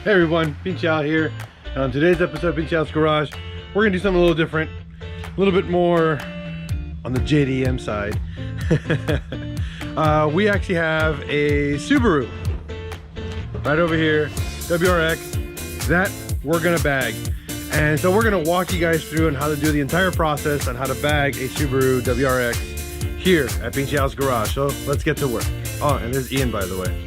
Hey everyone, Pinch Al here. And on today's episode of Pinch Al's Garage, we're gonna do something a little different, a little bit more on the JDM side. We actually have a Subaru right over here, WRX, that we're gonna bag. And so we're gonna walk you guys through on how to do the entire process on how to bag a Subaru WRX here at Pinch Al's Garage. So let's get to work. Oh, and there's Ian, by the way.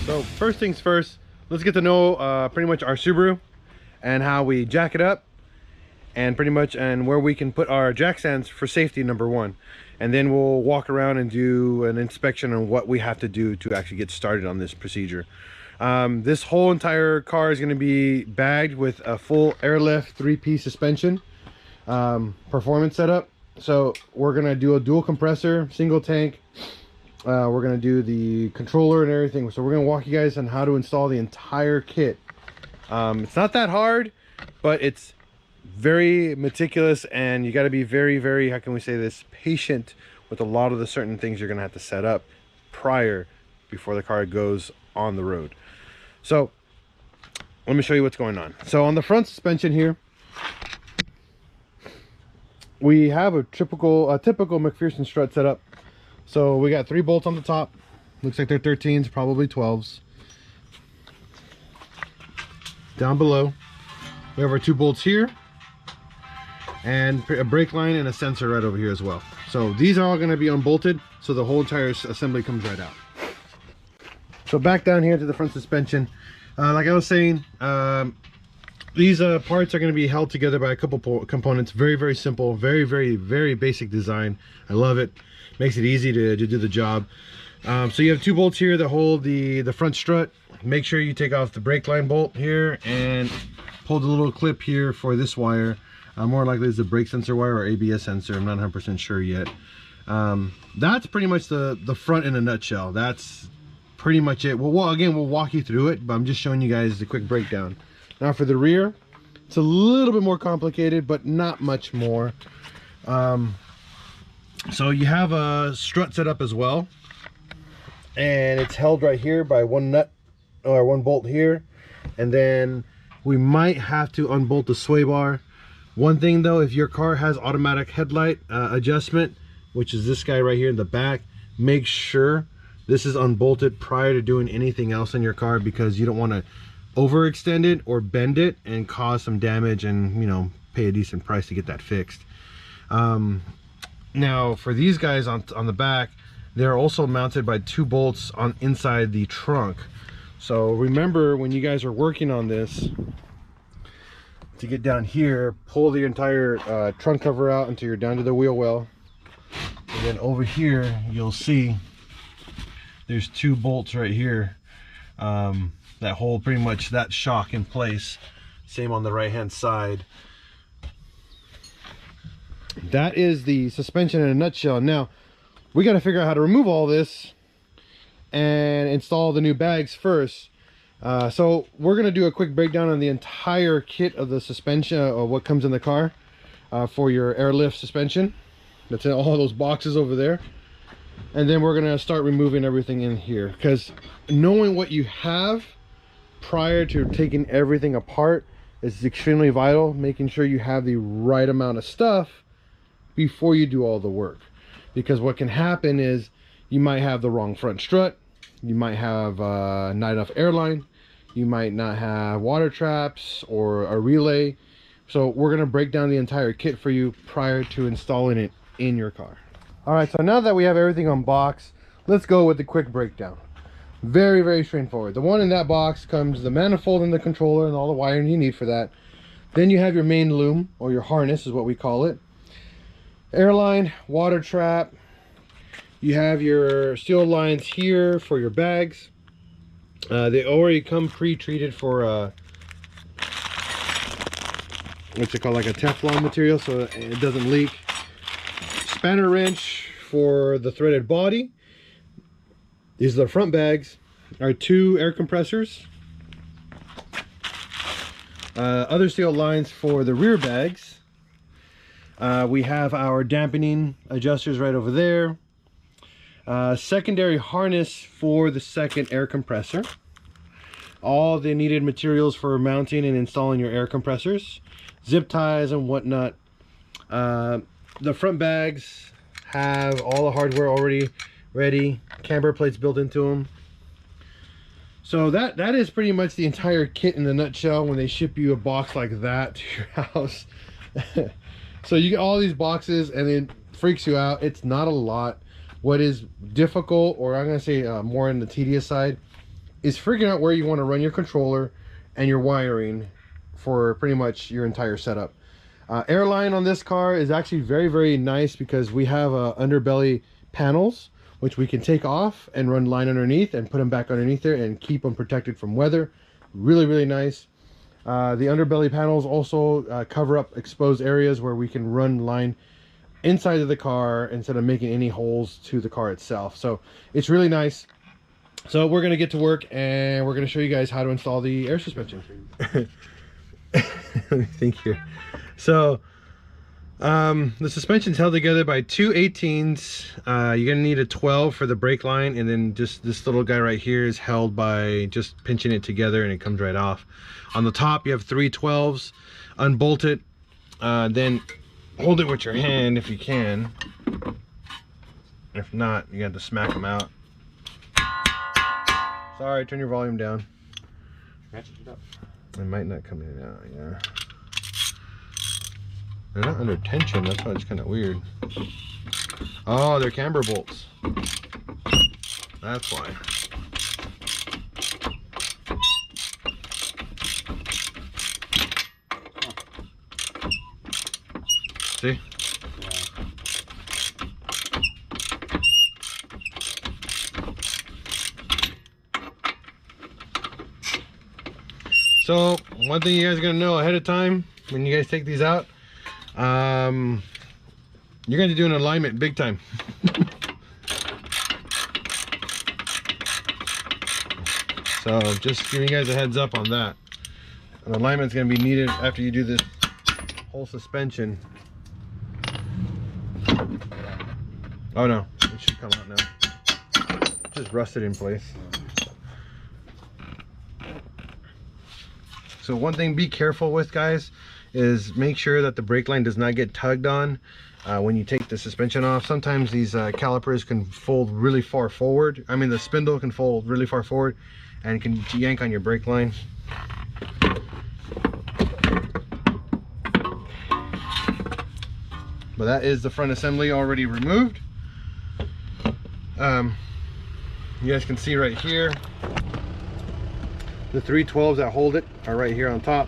So first things first, let's get to know pretty much our Subaru and how we jack it up, and pretty much and where we can put our jack stands for safety, number one. And then we'll walk around and do an inspection on what we have to do to actually get started on this procedure. This whole entire car is going to be bagged with a full airlift 3-piece suspension performance setup. So we're going to do a dual compressor, single tank. We're going to do the controller and everything. So we're going to walk you guys on how to install the entire kit. It's not that hard, but it's very meticulous, and you got to be very, how can we say this, patient with a lot of the certain things you're going to have to set up before the car goes on the road. So let me show you what's going on. So on the front suspension here, we have a typical McPherson strut setup. So we got 3 bolts on the top. Looks like they're 13s, probably 12s. Down below, we have our 2 bolts here, and a brake line and a sensor right over here as well. So these are all going to be unbolted, so the whole entire assembly comes right out. So back down here to the front suspension, like I was saying, these parts are going to be held together by a couple components. Very simple, very basic design. I love it. Makes it easy to do the job. So you have 2 bolts here that hold the front strut. Make sure you take off the brake line bolt here and pull the little clip here for this wire. More likely it's a brake sensor wire or ABS sensor. I'm not 100% sure yet. That's pretty much the front in a nutshell. That's pretty much it. Well, again, we'll walk you through it, but I'm just showing you guys the quick breakdown. Now for the rear, it's a little bit more complicated, but not much more. So you have a strut set up as well, and it's held right here by 1 nut or 1 bolt here, and then we might have to unbolt the sway bar. One thing though, if your car has automatic headlight adjustment, which is this guy right here in the back, make sure this is unbolted prior to doing anything else in your car, because you don't want to overextend it or bend it and cause some damage and, you know, pay a decent price to get that fixed. Now for these guys on the back, they're also mounted by 2 bolts on inside the trunk. So remember, when you guys are working on this, to get down here, pull the entire trunk cover out until you're down to the wheel well, and then over here you'll see there's 2 bolts right here that hold pretty much that shock in place. Same on the right hand side. That is the suspension in a nutshell. Now we got to figure out how to remove all this and install the new bags first. So we're going to do a quick breakdown on the entire kit of the suspension, or what comes in the car for your airlift suspension. That's in all those boxes over there. And then we're going to start removing everything in here, because knowing what you have prior to taking everything apart is extremely vital. Making sure you have the right amount of stuff before you do all the work, because what can happen is you might have the wrong front strut, you might have not enough airline, you might not have water traps or a relay. So we're going to break down the entire kit for you prior to installing it in your car. All right, so now that we have everything unboxed, let's go with the quick breakdown. Very straightforward. The one in that box comes the manifold and the controller and all the wiring you need for that. Then you have your main loom, or your harness is what we call it. Airline, water trap. You have your steel lines here for your bags. They already come pre-treated for what's it called, like a Teflon material, so it doesn't leak. Spanner wrench for the threaded body. These are the front bags. Our 2 air compressors. Other steel lines for the rear bags. We have our dampening adjusters right over there. Secondary harness for the second air compressor. All the needed materials for mounting and installing your air compressors. Zip ties and whatnot. The front bags have all the hardware already ready. Camber plates built into them. So that is pretty much the entire kit in a nutshell when they ship you a box like that to your house. So you get all these boxes and it freaks you out. It's not a lot. What is difficult, or I'm going to say more on the tedious side, is figuring out where you want to run your controller and your wiring for pretty much your entire setup. Airline on this car is actually very, very nice because we have underbelly panels which we can take off and run line underneath and put them back underneath there and keep them protected from weather. Really, really nice. The underbelly panels also cover up exposed areas where we can run line inside of the car instead of making any holes to the car itself. So it's really nice. So we're going to get to work and we're going to show you guys how to install the air suspension. Let me think here. So the suspension's held together by 2 18s. You're gonna need a 12 for the brake line, and then just this little guy right here is held by just pinching it together and it comes right off. On the top you have 3 12s. Unbolt it, then hold it with your hand if you can. If not, you got to smack them out. Sorry, turn your volume down. Ratchet it up. It might not come in and out, yeah. They're not under tension, that's why it's kind of weird. Oh, they're camber bolts. That's why. See? So, one thing you guys are gonna know ahead of time when you guys take these out, you're going to do an alignment big time. So just giving you guys a heads up on that. An alignment is going to be needed after you do this whole suspension. Oh no, it should come out now. Just rusted in place. So one thing be careful with, guys, is make sure that the brake line does not get tugged on when you take the suspension off. Sometimes these calipers can fold really far forward. I mean, the spindle can fold really far forward and can yank on your brake line. But that is the front assembly already removed. You guys can see right here, the 3 12s that hold it are right here on top.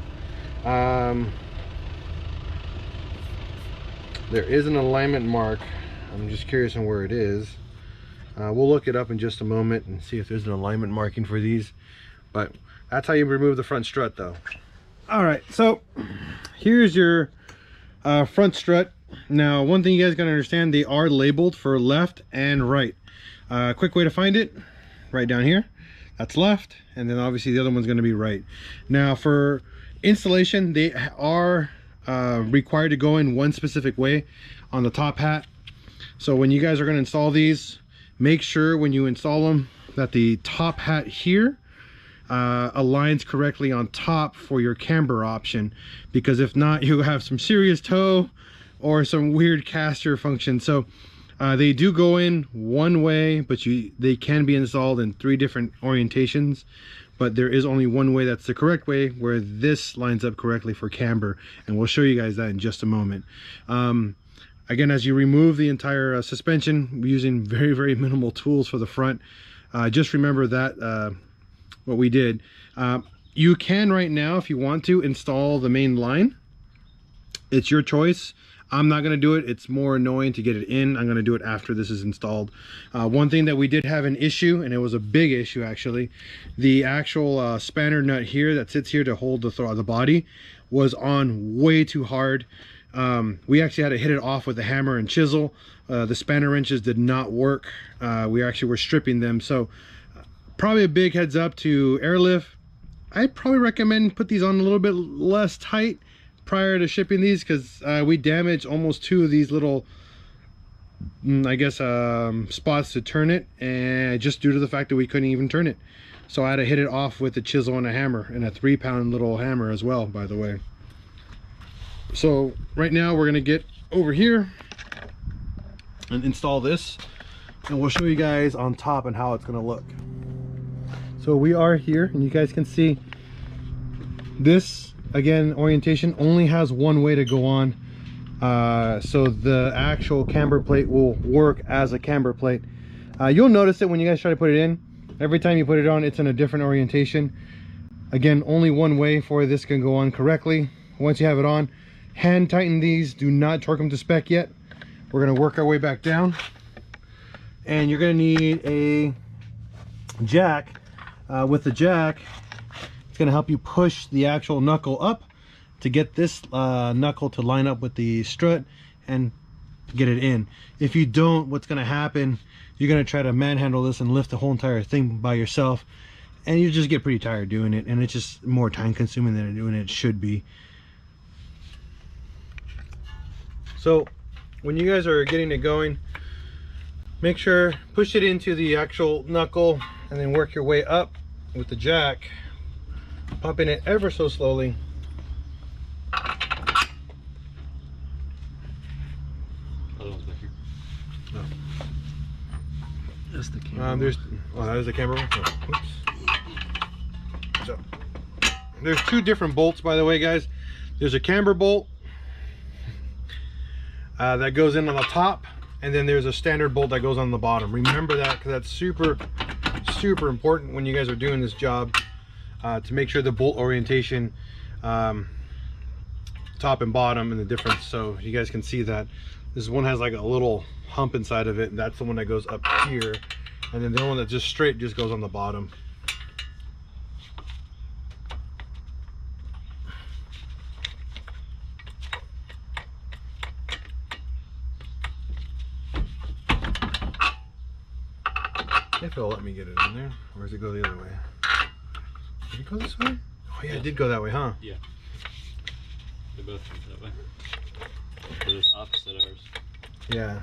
There is an alignment mark. I'm just curious on where it is. We'll look it up in just a moment and see if there's an alignment marking for these. But that's how you remove the front strut though. All right, so here's your front strut. Now, one thing you guys gotta understand, they are labeled for left and right. Quick way to find it, right down here. That's left, and then obviously the other one's gonna be right. Now for installation, they are required to go in one specific way on the top hat. So when you guys are going to install these, make sure when you install them that the top hat here aligns correctly on top for your camber option, because if not, you have some serious toe or some weird caster function. So they do go in one way, but they can be installed in 3 different orientations. But there is only one way that's the correct way, where this lines up correctly for camber, and we'll show you guys that in just a moment. Again, as you remove the entire suspension, we're using very, very minimal tools for the front. Just remember that what we did. You can right now, if you want to, install the main line. It's your choice. I'm not going to do it. It's more annoying to get it in. I'm going to do it after this is installed. One thing that we did have an issue, and it was a big issue actually, the actual spanner nut here that sits here to hold the body was on way too hard. We actually had to hit it off with a hammer and chisel. The spanner wrenches did not work. We actually were stripping them. So probably a big heads up to airlift. I'd probably recommend put these on a little bit less tight prior to shipping these, because we damaged almost 2 of these little I guess spots to turn it, and just due to the fact that we couldn't even turn it. So I had to hit it off with a chisel and a hammer, and a 3-pound little hammer as well, by the way. So right now we're gonna get over here and install this, and we'll show you guys on top and how it's gonna look. So we are here, and you guys can see this, again, orientation only has one way to go on. So the actual camber plate will work as a camber plate. You'll notice it when you guys try to put it in. Every time you put it on, it's in a different orientation. Again, only one way for this can go on correctly. Once you have it on, hand tighten these. Do not torque them to spec yet. We're going to work our way back down. And you're going to need a jack. With the jack, it's going to help you push the actual knuckle up to get this knuckle to line up with the strut and get it in. If you don't, what's going to happen, you're going to try to manhandle this and lift the whole entire thing by yourself, and you just get pretty tired doing it, and it's just more time consuming than it should be. So when you guys are getting it going, make sure push it into the actual knuckle and then work your way up with the jack, pumping it ever so slowly. That's the camera. That is the camera. Oh, oops. So there's 2 different bolts, by the way, guys. There's a camber bolt that goes in on the top, and then there's a standard bolt that goes on the bottom. Remember that, because that's super important when you guys are doing this job, to make sure the bolt orientation, top and bottom, and the difference, so you guys can see that this one has like a little hump inside of it, and that's the one that goes up here, and then the one that just straight just goes on the bottom. If it'll let me get it in there, or does it go the other way? Did it go this way? Oh yeah, it did go that way, huh? Yeah. They both went that way. But it's opposite ours. Yeah.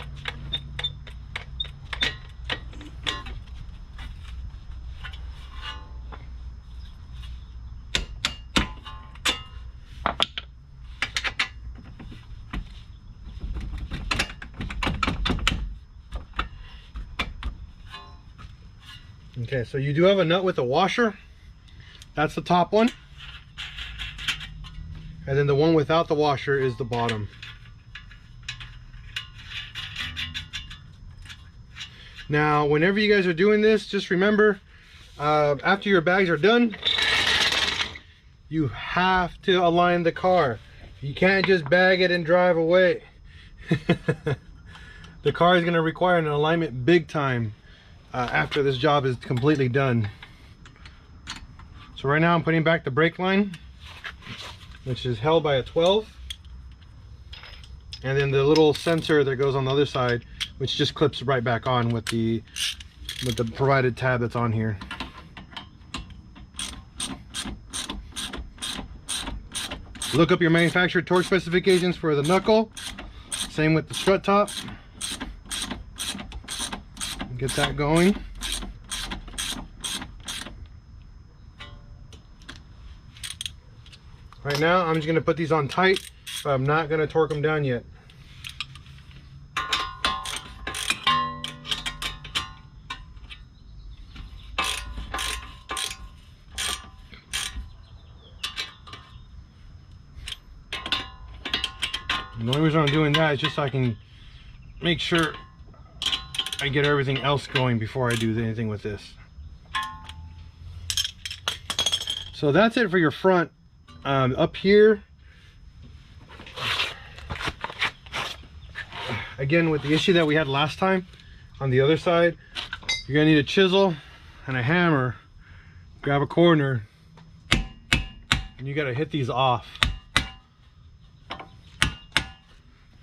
Okay, so you do have a nut with a washer. That's the top one. And then the one without the washer is the bottom. Now, whenever you guys are doing this, just remember, after your bags are done, you have to align the car. You can't just bag it and drive away. The car is going to require an alignment big time after this job is completely done. So right now I'm putting back the brake line, which is held by a 12, and then the little sensor that goes on the other side, which just clips right back on with the provided tab that's on here. Look up your manufacturer torque specifications for the knuckle. Same with the strut top. Get that going. Right now, I'm just going to put these on tight, but I'm not going to torque them down yet. The only reason I'm doing that is just so I can make sure I get everything else going before I do anything with this. So that's it for your front. Up here, again, with the issue that we had last time on the other side, you're gonna need a chisel and a hammer. Grab a corner and you gotta hit these off,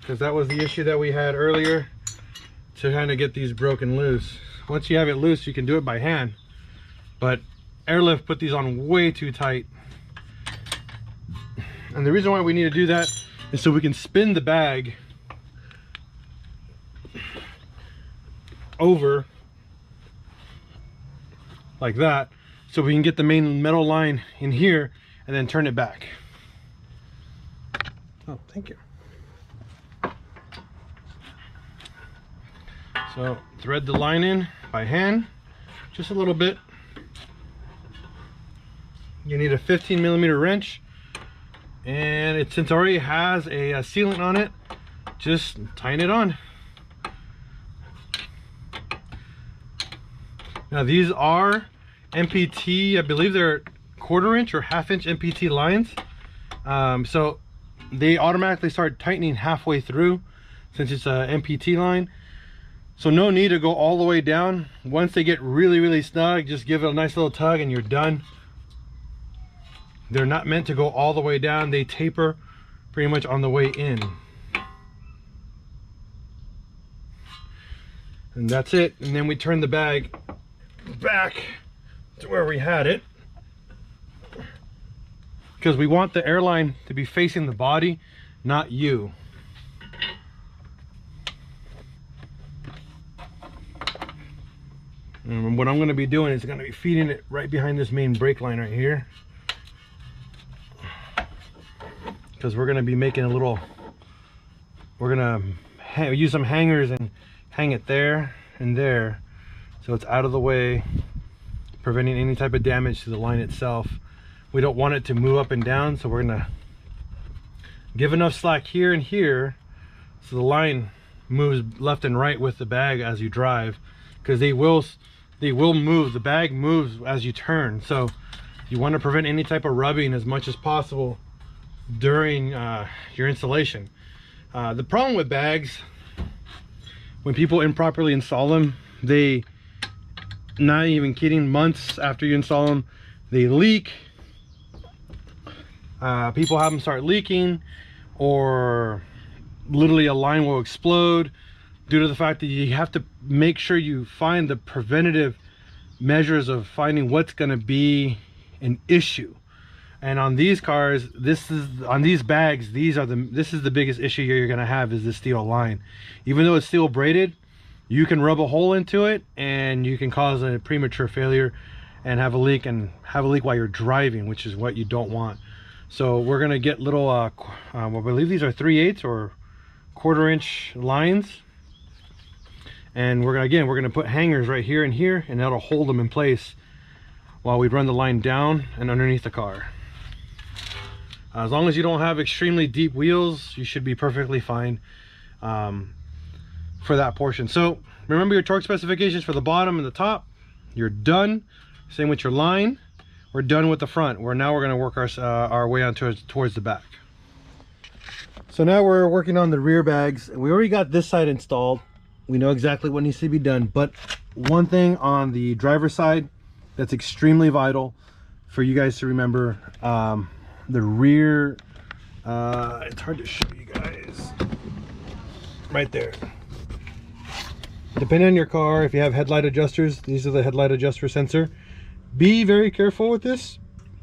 because that was the issue that we had earlier, to kind of get these broken loose. Once you have it loose, you can do it by hand, but airlift put these on way too tight. And the reason why we need to do that is so we can spin the bag over like that, so we can get the main metal line in here and then turn it back. Oh, thank you. So thread the line in by hand, just a little bit. You need a 15mm wrench, and since it already has a sealant on it, just tighten it on. Now these are MPT, I believe they're 1/4 inch or 1/2 inch MPT lines, so they automatically start tightening halfway through since it's a MPT line. So no need to go all the way down. Once they get really snug, just give it a nice little tug and you're done. They're not meant to go all the way down. They taper pretty much on the way in. And that's it. And then we turn the bag back to where we had it, because we want the airline to be facing the body, not you. And what I'm going to be doing is going to be feeding it right behind this main brake line right here, because we're going to be making a little, we're going to use some hangers and hang it there and there, so it's out of the way, preventing any type of damage to the line itself. We don't want it to move up and down, so we're going to give enough slack here and here so the line moves left and right with the bag as you drive, because they will move. The bag moves as you turn, so you want to prevent any type of rubbing as much as possible during your installation. The problem with bags, when people improperly install them, they, not even kidding, months after you install them, they leak. People have them start leaking, or literally a line will explode due to the fact that you have to make sure you find the preventative measures of finding what's going to be an issue. And on these cars, on these bags, this is the biggest issue you're going to have, is the steel line. Even though it's steel braided, you can rub a hole into it and you can cause a premature failure and have a leak while you're driving, which is what you don't want. So we're going to get little I believe these are 3/8 or 1/4 inch lines, and we're going to put hangers right here and here, and that'll hold them in place while we run the line down and underneath the car. As long as you don't have extremely deep wheels, you should be perfectly fine for that portion. So remember your torque specifications for the bottom and the top. You're done. Same with your line. We're done with the front. Now we're going to work our way on towards the back. So now we're working on the rear bags. We already got this side installed. We know exactly what needs to be done, but one thing on the driver's side that's extremely vital for you guys to remember, the rear, it's hard to show you guys, right there. Depending on your car, if you have headlight adjusters, these are the headlight adjuster sensor. Be very careful with this.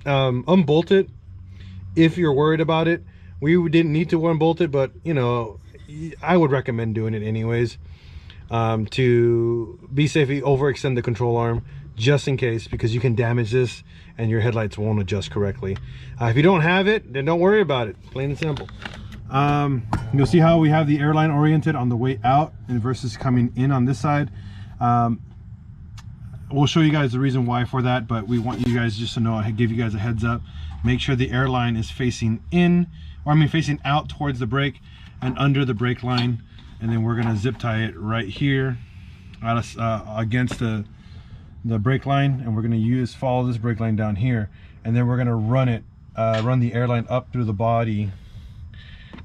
Unbolt it if you're worried about it. We didn't need to unbolt it, but you know, I would recommend doing it anyways, to be safe. You overextend the control arm just in case, because you can damage this and your headlights won't adjust correctly. If you don't have it, then don't worry about it, plain and simple. You'll see how we have the airline oriented on the way out and versus coming in on this side. We'll show you guys the reason why for that, but we want you guys just to know, I give you guys a heads up. Make sure the airline is facing in, or I mean facing out towards the brake and under the brake line, and then we're gonna zip tie it right here against the brake line, and we're gonna follow this brake line down here, and then we're gonna run the airline up through the body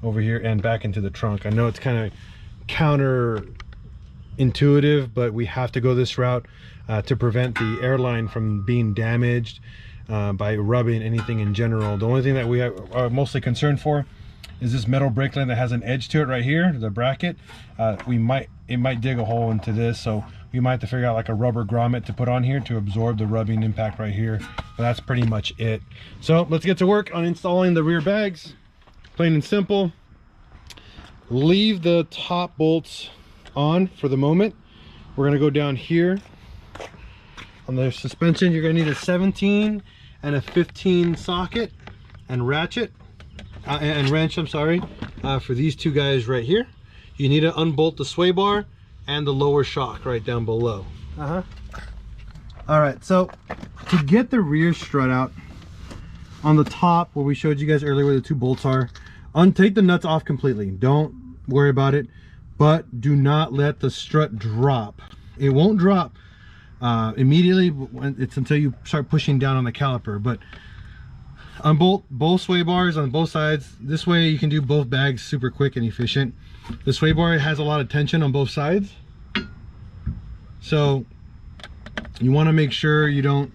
over here and back into the trunk. I know it's kind of counterintuitive, but we have to go this route to prevent the airline from being damaged by rubbing anything in general. The only thing that we are mostly concerned for is this metal brake line that has an edge to it right here, the bracket. It might dig a hole into this, so we might have to figure out like a rubber grommet to put on here to absorb the rubbing impact right here. But that's pretty much it. So let's get to work on installing the rear bags. Plain and simple. Leave the top bolts on for the moment. We're gonna go down here on the suspension. You're gonna need a 17 and a 15 socket and ratchet and wrench, I'm sorry, for these two guys right here. You need to unbolt the sway bar and the lower shock right down below. All right, so to get the rear strut out, on the top where we showed you guys earlier where the two bolts are, take the nuts off completely. Don't worry about it, but do not let the strut drop. It won't drop immediately. It's until you start pushing down on the caliper. But unbolt both sway bars on both sides. This way you can do both bags super quick and efficient. The sway bar has a lot of tension on both sides, so you want to make sure you don't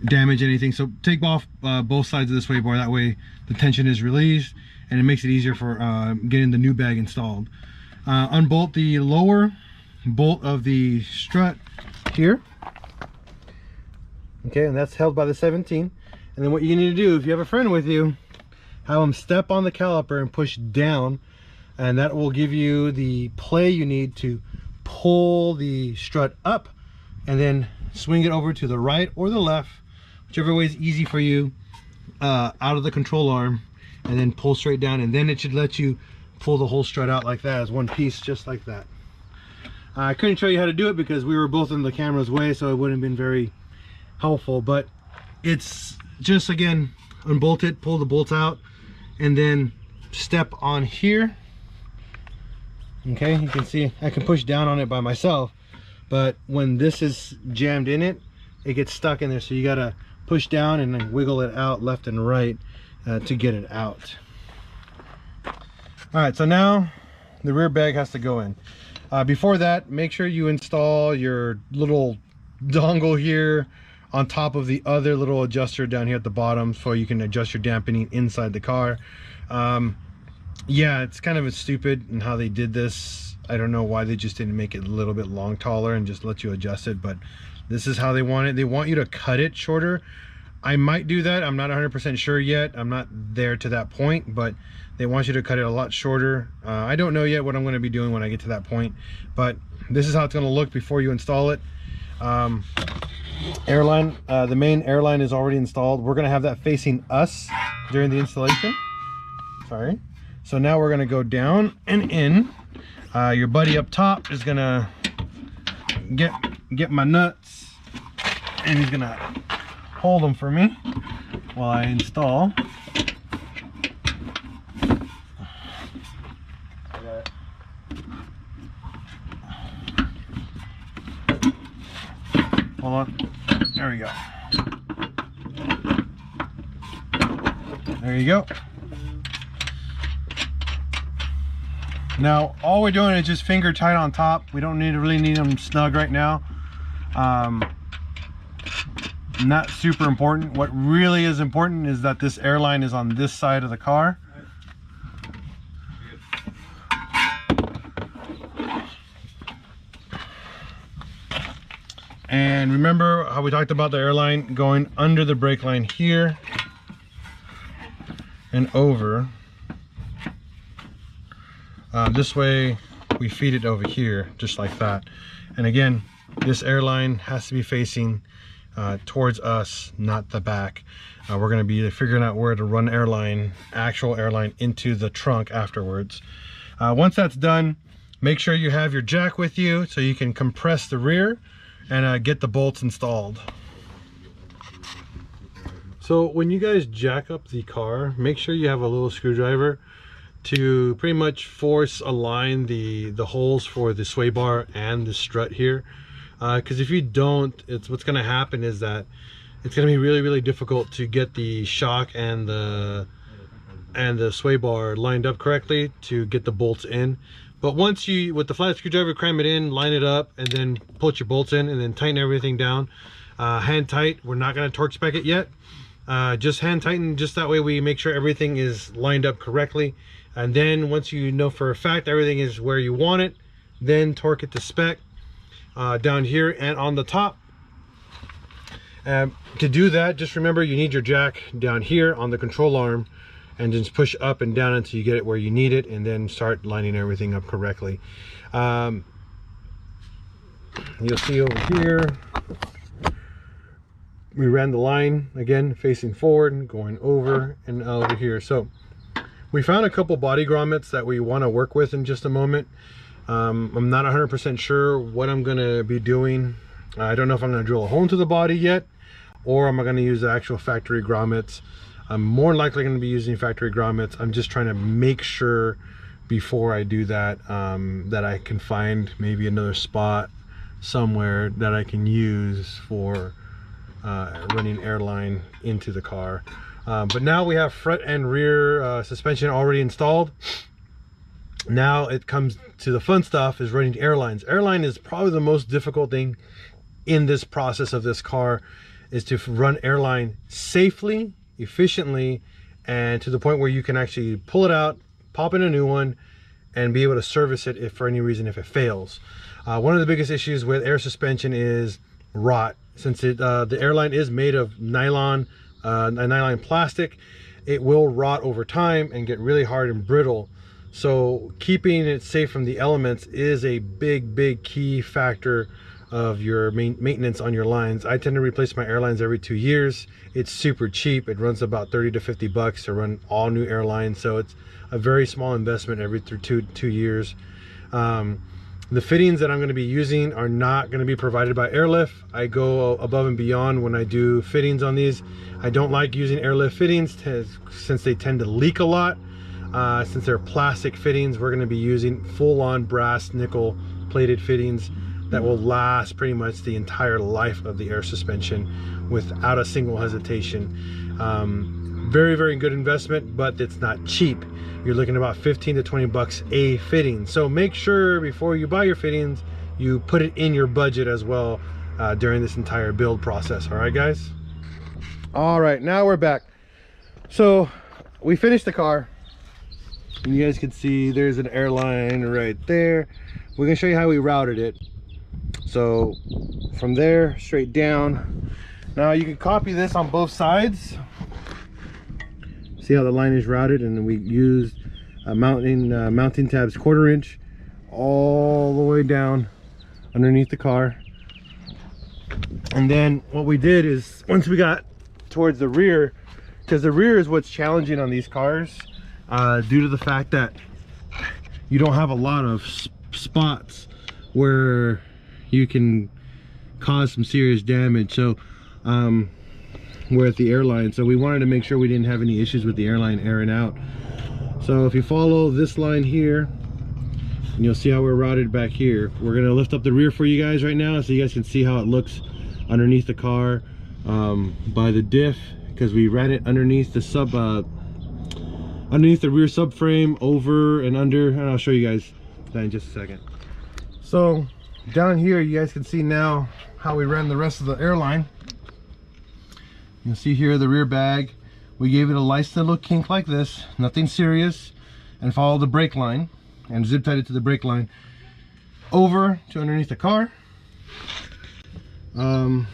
damage anything. So take off both sides of the sway bar, that way the tension is released and it makes it easier for getting the new bag installed. Unbolt the lower bolt of the strut here. Okay, and that's held by the 17. And then what you need to do, if you have a friend with you, have them step on the caliper and push down, and that will give you the play you need to pull the strut up and then swing it over to the right or the left, whichever way is easy for you, out of the control arm, and then pull straight down, and then it should let you pull the whole strut out like that as one piece, just like that. I couldn't show you how to do it because we were both in the camera's way, so it wouldn't have been very helpful, but it's just, again, unbolt it, pull the bolts out, and then step on here. Okay, you can see I can push down on it by myself, but when this is jammed in it, it gets stuck in there, so you gotta push down and then wiggle it out left and right to get it out. All right, so now the rear bag has to go in. Before that, make sure you install your little dongle here on top of the other little adjuster down here at the bottom, so you can adjust your dampening inside the car. Yeah, it's kind of stupid in how they did this. I don't know why they just didn't make it a little bit long taller and just let you adjust it, but this is how they want it. They want you to cut it shorter. I might do that. I'm not 100% sure yet. I'm not there to that point, but they want you to cut it a lot shorter. I don't know yet what I'm going to be doing when I get to that point, but this is how it's going to look before you install it. Airline, the main airline is already installed. We're going to have that facing us during the installation. Sorry. So now we're going to go down and in. Your buddy up top is going to get my nuts, and he's going to hold them for me while I install. Hold on. There we go. There you go. Now all we're doing is just finger tight on top. We don't really need them snug right now. Not super important. What really is important is that this airline is on this side of the car. And remember how we talked about the airline going under the brake line here and over. This way we feed it over here, just like that. And again, this airline has to be facing towards us, not the back. We're going to be figuring out where to run actual airline into the trunk afterwards. Once that's done, make sure you have your jack with you so you can compress the rear and get the bolts installed. So when you guys jack up the car, make sure you have a little screwdriver to pretty much force align the holes for the sway bar and the strut here. Because if you don't, what's going to happen is that it's going to be really difficult to get the shock and the sway bar lined up correctly to get the bolts in. But once you, with the flat screwdriver, cram it in, line it up, and then put your bolts in, and then tighten everything down, hand tight. We're not going to torque spec it yet, just hand tighten, just that way we make sure everything is lined up correctly. And then once you know for a fact everything is where you want it, then torque it to spec down here and on the top. To do that, just remember you need your jack down here on the control arm, and just push up and down until you get it where you need it, and then start lining everything up correctly. You'll see over here, we ran the line again facing forward, going over and over here. So we found a couple body grommets that we want to work with in just a moment. I'm not 100% sure what I'm going to be doing. I don't know if I'm going to drill a hole into the body yet, or am I going to use the actual factory grommets. I'm more likely going to be using factory grommets. I'm just trying to make sure before I do that that I can find maybe another spot somewhere that I can use for running airline into the car. But now we have front and rear suspension already installed. Now it comes to the fun stuff, is running airlines. Airline is probably the most difficult thing in this process of this car, is to run airline safely, efficiently, and to the point where you can actually pull it out, pop in a new one, and be able to service it if for any reason if it fails. One of the biggest issues with air suspension is rot. Since the airline is made of nylon, nylon plastic, it will rot over time and get really hard and brittle. So keeping it safe from the elements is a big key factor of your maintenance on your lines. I tend to replace my airlines every 2 years. It's super cheap. It runs about 30 to 50 bucks to run all new airlines, so it's a very small investment every two years. The fittings that I'm going to be using are not going to be provided by Airlift. I go above and beyond when I do fittings on these. I don't like using Airlift fittings since they tend to leak a lot. Since they're plastic fittings, we're going to be using full-on brass nickel plated fittings that will last pretty much the entire life of the air suspension without a single hesitation. Very good investment, but it's not cheap. You're looking at about 15 to 20 bucks a fitting. So make sure before you buy your fittings, you put it in your budget as well during this entire build process. All right, guys? All right, now we're back. So we finished the car. And you guys can see there's an airline right there. We're gonna show you how we routed it. So from there straight down. Now you can copy this on both sides. See how the line is routed, and then we used mounting tabs 1/4 inch all the way down underneath the car. And then what we did is, once we got towards the rear, because the rear is what's challenging on these cars, due to the fact that you don't have a lot of spots where you can cause some serious damage. So we're at the airline, so we wanted to make sure we didn't have any issues with the airline airing out. So if you follow this line here, and you'll see how we're routed back here. We're gonna lift up the rear for you guys right now so you guys can see how it looks underneath the car by the diff, because we ran it underneath the underneath the rear subframe, over and under, and I'll show you guys that in just a second. So down here you guys can see now how we ran the rest of the airline. You'll see here the rear bag, we gave it a nice little kink like this, nothing serious, and follow the brake line and zip tied it to the brake line over to underneath the car. You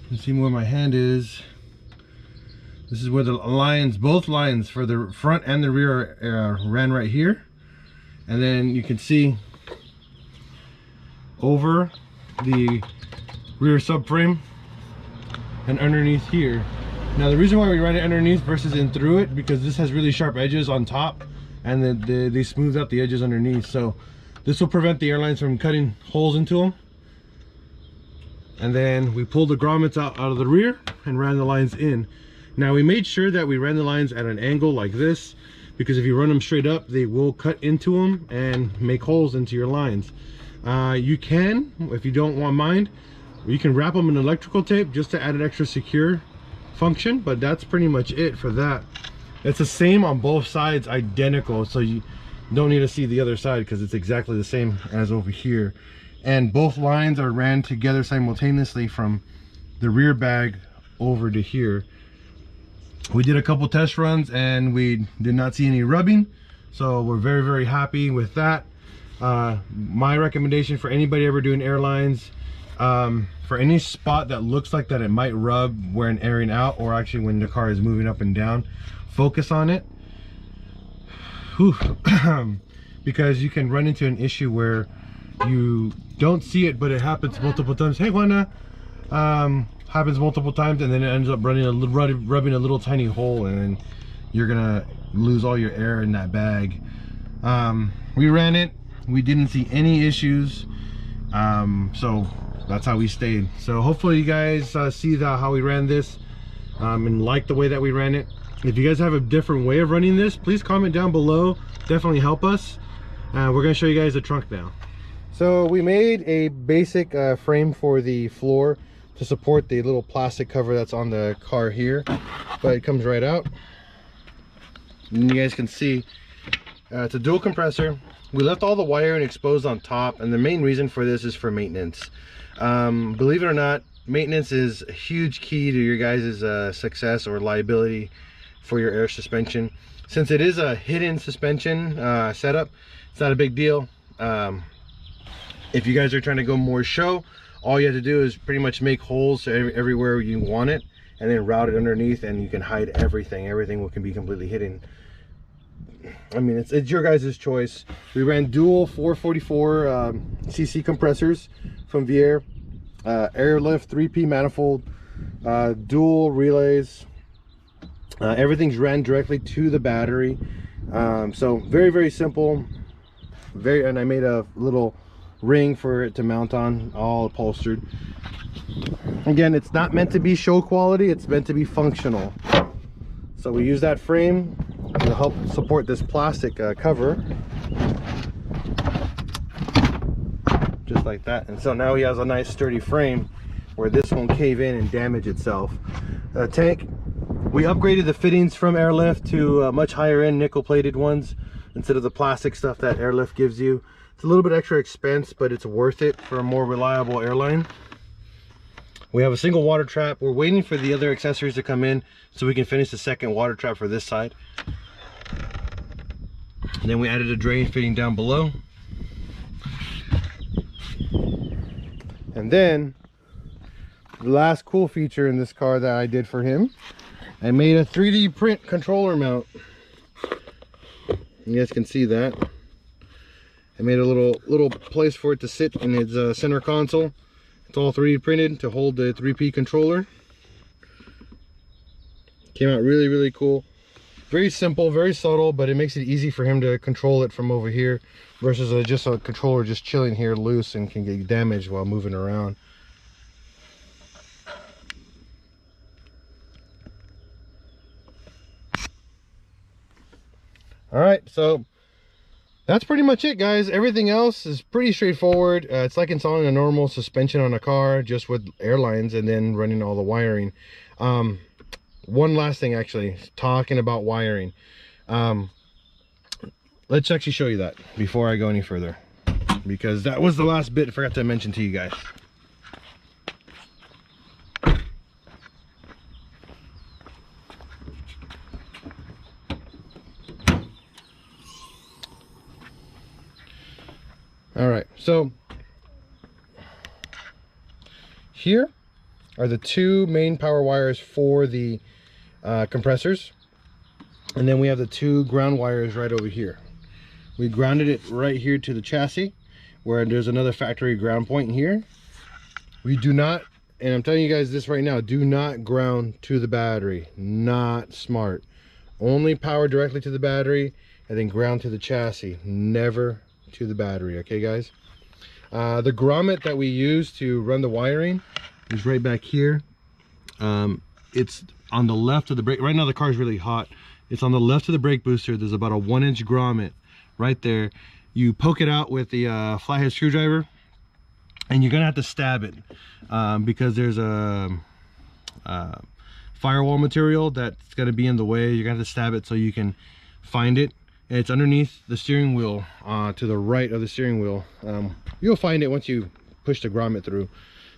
can see where my hand is. This is where the lines, both lines for the front and the rear ran right here. And then you can see over the rear subframe and underneath here. Now the reason why we ran it underneath versus in through it, because this has really sharp edges on top, and then they smooth out the edges underneath. So this will prevent the airlines from cutting holes into them. And then we pulled the grommets out of the rear and ran the lines in. Now we made sure that we ran the lines at an angle like this, because if you run them straight up, they will cut into them and make holes into your lines. You can, if you don't mind, You can wrap them in electrical tape just to add an extra secure function, but that's pretty much it for that. It's the same on both sides, identical, so you don't need to see the other side because it's exactly the same as over here. And both lines are ran together simultaneously from the rear bag over to here. We did a couple test runs and we did not see any rubbing, so we're very, very happy with that. My recommendation for anybody ever doing airlines, for any spot that looks like that it might rub when airing out, or actually when the car is moving up and down, focus on it. Whew. Because you can run into an issue where you don't see it, but it happens multiple times. Hey Juana, happens multiple times, and then it ends up rubbing a little tiny hole, and then you're gonna lose all your air in that bag. We ran it, we didn't see any issues, so that's how we stayed. So hopefully you guys see how we ran this and like the way that we ran it. If you guys have a different way of running this, please comment down below. Definitely help us. We're going to show you guys the trunk now. So we made a basic frame for the floor to support the little plastic cover that's on the car here, but it comes right out. And you guys can see it's a dual compressor. We left all the wiring exposed on top, and the main reason for this is for maintenance. Believe it or not, maintenance is a huge key to your guys' success or liability for your air suspension. Since it is a hidden suspension setup, it's not a big deal. If you guys are trying to go more show, all you have to do is pretty much make holes everywhere you want it, and then route it underneath, and you can hide everything. Everything can be completely hidden. I mean, it's your guys' choice. We ran dual 444 cc compressors from Vier, airlift 3P manifold, dual relays. Everything's ran directly to the battery, so very, very simple. And I made a little ring for it to mount on, all upholstered. Again, it's not meant to be show quality, it's meant to be functional. So we use that frame to help support this plastic cover, just like that. And so now he has a nice sturdy frame where this won't cave in and damage itself. Tank, we upgraded the fittings from Airlift to much higher end nickel plated ones instead of the plastic stuff that Airlift gives you. It's a little bit extra expense, but it's worth it for a more reliable airline. We have a single water trap. We're waiting for the other accessories to come in so we can finish the second water trap for this side. And then we added a drain fitting down below. And then the last cool feature in this car that I did for him, I made a 3D print controller mount. You guys can see that. I made a little place for it to sit in its center console. It's all 3D printed to hold the 3P controller. Came out really, really cool. Very simple, very subtle, but it makes it easy for him to control it from over here versus just a controller just chilling here loose and can get damaged while moving around. All right, so that's pretty much it, guys. Everything else is pretty straightforward. It's like installing a normal suspension on a car, just with airlines and then running all the wiring. One last thing, actually, talking about wiring. Let's actually show you that before I go any further, because that was the last bit I forgot to mention to you guys. All right, so here are the two main power wires for the compressors, and then we have the two ground wires right over here. We grounded it right here to the chassis, where there's another factory ground point here. We do not, and I'm telling you guys this right now, do not ground to the battery. Not smart. Only power directly to the battery and then ground to the chassis. Never to the battery. Okay, guys? The grommet that we use to run the wiring is right back here. It's on the left of the brake. Right now the car is really hot. It's on the left of the brake booster. There's about a 1-inch grommet right there. You poke it out with the flathead screwdriver, and you're gonna have to stab it because there's a firewall material that's gonna be in the way. You're gonna have to stab it so you can find it. And it's underneath the steering wheel, to the right of the steering wheel. You'll find it once you push the grommet through.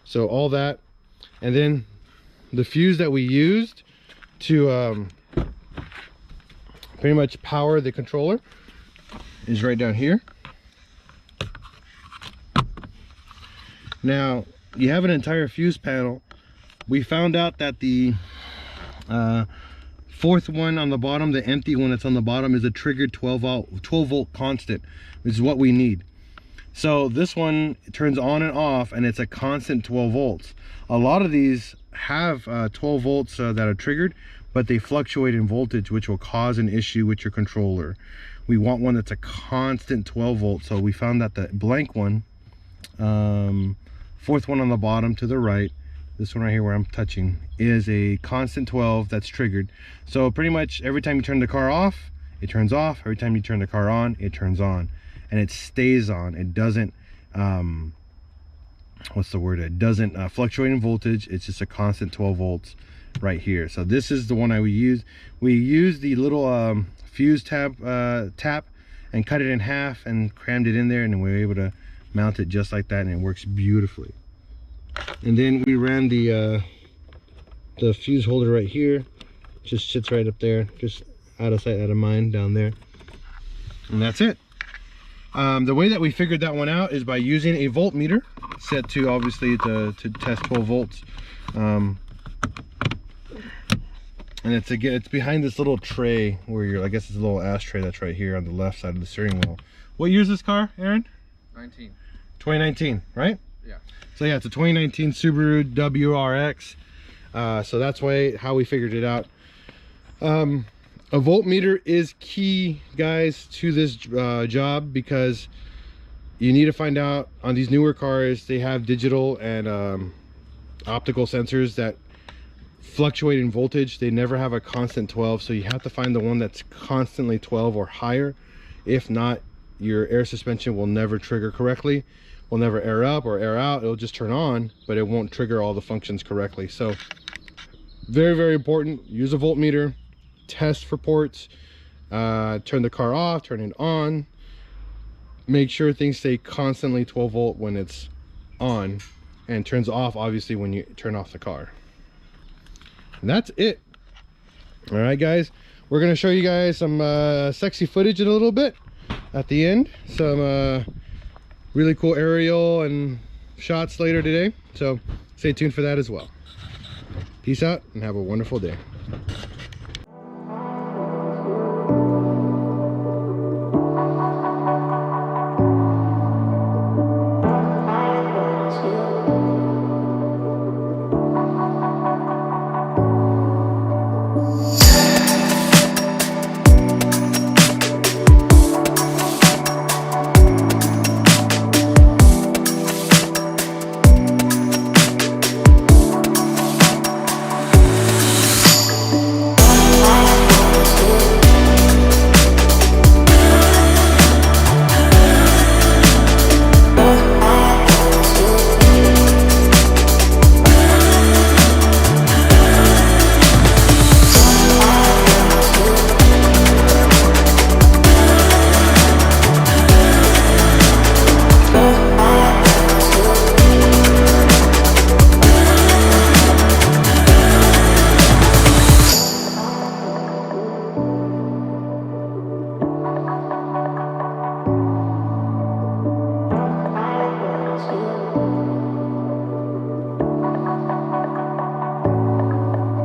So all that, and then the fuse that we used to pretty much power the controller is right down here. Now you have an entire fuse panel. We found out that the fourth one on the bottom, the empty one that's on the bottom, is a triggered 12 volt constant, which is what we need. So this one turns on and off, and it's a constant 12 volts. A lot of these have 12 volts that are triggered, but they fluctuate in voltage, which will cause an issue with your controller. We want one that's a constant 12 volts. So we found that the blank one, fourth one on the bottom to the right, this one right here where I'm touching, is a constant 12 that's triggered. So pretty much every time you turn the car off, it turns off. Every time you turn the car on, it turns on, and it stays on. It doesn't what's the word, it doesn't fluctuate in voltage. It's just a constant 12 volts right here. So this is the one I would use. We use the little fuse tap and cut it in half and crammed it in there, and then we were able to mount it just like that, and it works beautifully. And then we ran the fuse holder right here. Just sits right up there, just out of sight, out of mind, down there. And that's it. The way that we figured that one out is by using a voltmeter set to, obviously, to test 12 volts. And it's behind this little tray where you're, I guess it's a little ashtray that's right here on the left side of the steering wheel. What year is this car, Aaron? 2019, right? Yeah. So yeah, it's a 2019 Subaru WRX. So that's how we figured it out. A voltmeter is key, guys, to this job, because you need to find out on these newer cars, they have digital and optical sensors that fluctuate in voltage. They never have a constant 12, so you have to find the one that's constantly 12 or higher. If not, your air suspension will never trigger correctly, will never air up or air out. It'll just turn on, but it won't trigger all the functions correctly. So very, very important. Use a voltmeter, test for ports, turn the car off, turn it on, make sure things stay constantly 12 volt when it's on, and turns off obviously when you turn off the car. And that's it. All right, guys, we're gonna show you guys some sexy footage in a little bit at the end, some really cool aerial and shots later today, so stay tuned for that as well. Peace out and have a wonderful day.